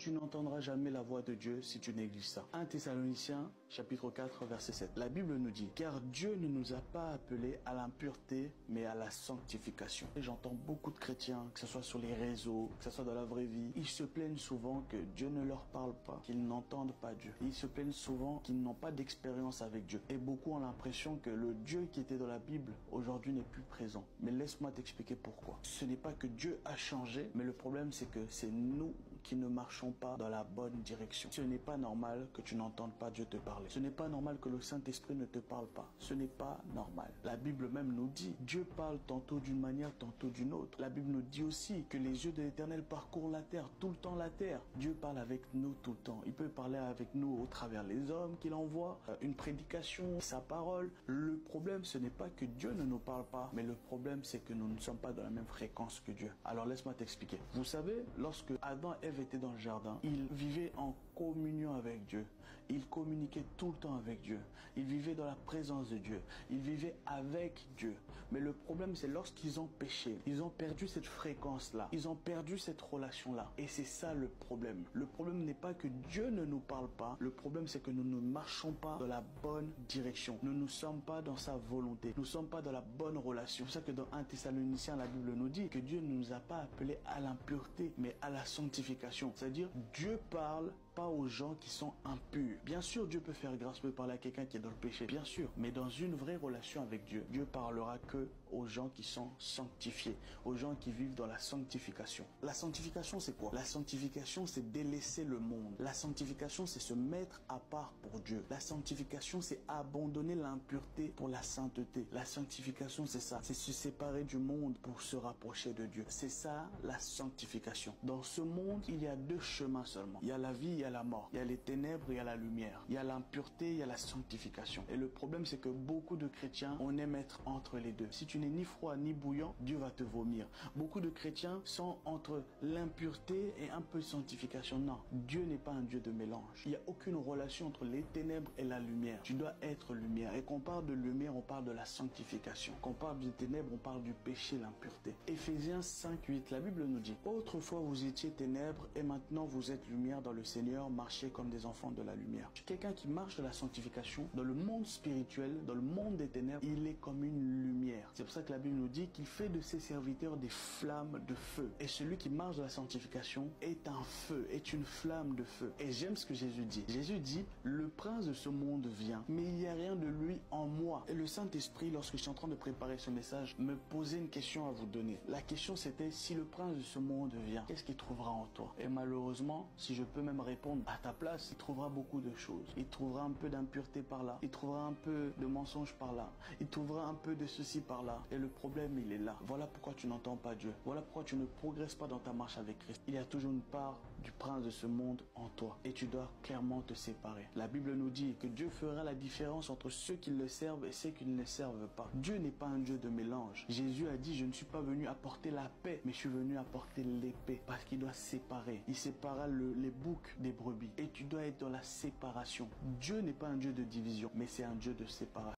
Tu n'entendras jamais la voix de Dieu si tu négliges ça. 1 Thessaloniciens, chapitre 4, verset 7. La Bible nous dit, car Dieu ne nous a pas appelés à l'impureté, mais à la sanctification. Et j'entends beaucoup de chrétiens, que ce soit sur les réseaux, que ce soit dans la vraie vie, ils se plaignent souvent que Dieu ne leur parle pas, qu'ils n'entendent pas Dieu. Ils se plaignent souvent qu'ils n'ont pas d'expérience avec Dieu. Et beaucoup ont l'impression que le Dieu qui était dans la Bible, aujourd'hui n'est plus présent. Mais laisse-moi t'expliquer pourquoi. Ce n'est pas que Dieu a changé, mais le problème c'est que c'est nous qui ne marchons pas dans la bonne direction. Ce n'est pas normal que tu n'entendes pas Dieu te parler. Ce n'est pas normal que le Saint-Esprit ne te parle pas. Ce n'est pas normal. La Bible même nous dit, Dieu parle tantôt d'une manière, tantôt d'une autre. La Bible nous dit aussi que les yeux de l'Éternel parcourent la terre, tout le temps la terre. Dieu parle avec nous tout le temps. Il peut parler avec nous au travers les hommes qu'il envoie, une prédication, sa parole. Le problème, ce n'est pas que Dieu ne nous parle pas, mais le problème, c'est que nous ne sommes pas dans la même fréquence que Dieu. Alors laisse-moi t'expliquer. Vous savez, lorsque Adam et Ève étaient dans le jardin, ils vivaient en communion avec Dieu. Ils communiquaient tout le temps avec Dieu. Ils vivaient dans la présence de Dieu. Ils vivaient avec Dieu. Mais le problème, c'est lorsqu'ils ont péché, ils ont perdu cette fréquence-là. Ils ont perdu cette relation-là. Et c'est ça le problème. Le problème n'est pas que Dieu ne nous parle pas. Le problème, c'est que nous ne marchons pas dans la bonne direction. Nous ne sommes pas dans sa volonté. Nous ne sommes pas dans la bonne relation. C'est pour ça que dans 1 Thessaloniciens, la Bible nous dit que Dieu ne nous a pas appelés à l'impureté, mais à la sanctification. C'est-à-dire, Dieu parle pas aux gens qui sont impurs. Bien sûr, Dieu peut faire grâce, peut parler à quelqu'un qui est dans le péché, bien sûr. Mais dans une vraie relation avec Dieu, Dieu parlera que aux gens qui sont sanctifiés, aux gens qui vivent dans la sanctification. La sanctification, c'est quoi? La sanctification, c'est délaisser le monde. La sanctification, c'est se mettre à part pour Dieu. La sanctification, c'est abandonner l'impureté pour la sainteté. La sanctification, c'est ça. C'est se séparer du monde pour se rapprocher de Dieu. C'est ça, la sanctification. Dans ce monde, il y a deux chemins seulement. Il y a la vie, il y a la mort. Il y a les ténèbres, il y a la lumière. Il y a l'impureté, il y a la sanctification. Et le problème, c'est que beaucoup de chrétiens, on aime être entre les deux. Si tu n'es ni froid ni bouillant, Dieu va te vomir. Beaucoup de chrétiens sont entre l'impureté et un peu de sanctification. Non, Dieu n'est pas un Dieu de mélange. Il n'y a aucune relation entre les ténèbres et la lumière. Tu dois être lumière. Et quand on parle de lumière, on parle de la sanctification. Quand on parle de ténèbres, on parle du péché, l'impureté. Éphésiens 5:8, la Bible nous dit, autrefois vous étiez ténèbres et maintenant vous êtes lumière dans le Seigneur, marchez comme des enfants de la lumière. Quelqu'un qui marche de la sanctification, dans le monde spirituel, dans le monde des ténèbres, il est comme une lumière. C'est pour ça que la Bible nous dit qu'il fait de ses serviteurs des flammes de feu. Et celui qui marche de la sanctification est un feu, est une flamme de feu. Et j'aime ce que Jésus dit. Jésus dit, le prince de ce monde vient, mais il n'y a rien de lui en moi. Et le Saint-Esprit, lorsque je suis en train de préparer ce message, me posait une question à vous donner. La question c'était, si le prince de ce monde vient, qu'est-ce qu'il trouvera en toi? Et malheureusement, si je peux même répondre à ta place, il trouvera beaucoup de choses. Il trouvera un peu d'impureté par là. Il trouvera un peu de mensonge par là. Il trouvera un peu de ceci par là. Et le problème, il est là. Voilà pourquoi tu n'entends pas Dieu. Voilà pourquoi tu ne progresses pas dans ta marche avec Christ. Il y a toujours une part du prince de ce monde en toi. Et tu dois clairement te séparer. La Bible nous dit que Dieu fera la différence entre ceux qui le servent et ceux qui ne le servent pas. Dieu n'est pas un Dieu de mélange. Jésus a dit, je ne suis pas venu apporter la paix, mais je suis venu apporter l'épée. Parce qu'il doit séparer. Il sépara les boucs des brebis. Et tu dois être dans la séparation. Dieu n'est pas un Dieu de division, mais c'est un Dieu de séparation.